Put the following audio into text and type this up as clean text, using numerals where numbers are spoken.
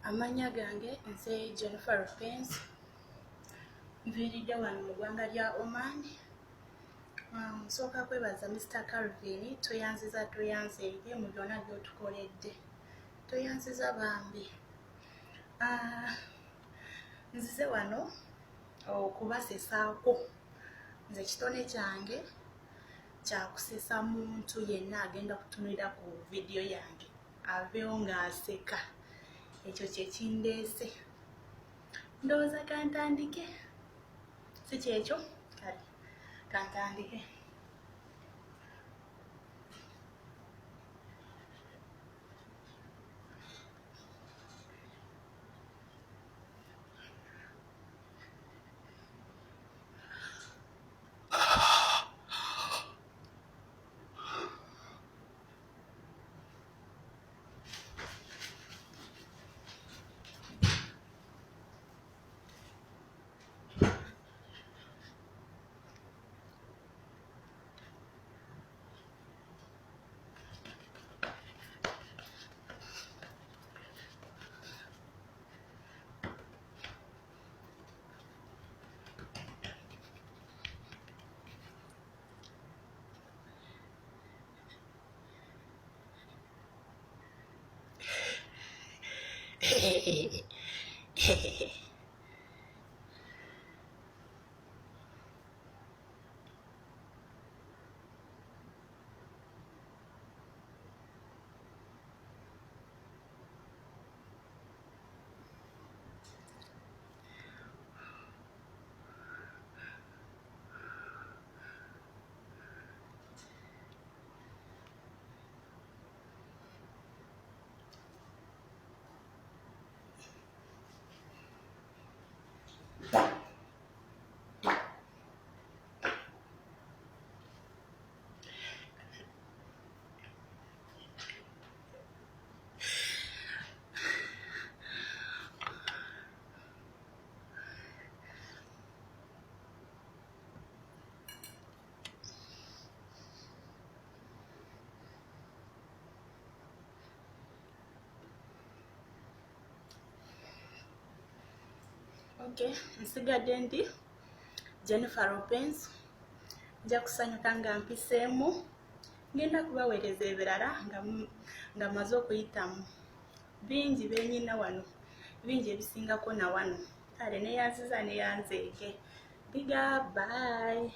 Amanya gange nze Jennifer Lopez nviiridde wano mu ggwanga lya Oman. Nsooka kwebaza Mr. Calvin toyanzire mu byonna by'otukoledde, toyanziza bambi. Nzize wano okubasesaako. Nze kitone kyange kyakusesa muntu yenna agenda kutunulira ku vidiyo yange aveewo ng'aseka. Ekyo kye kindeese. Ndowooza kantandike, si kyekyo? Kale kantandike. Okay, nsigadde ndi Jennifer Lopez. Nja kusanyuka nga mpiseemu, ngenda kubaweereza ebirala nga maze okuyitamu. Bingi benyina wano, bingi ebisingako na wano. Kale neyanziza neyanzeege. Big up, bye.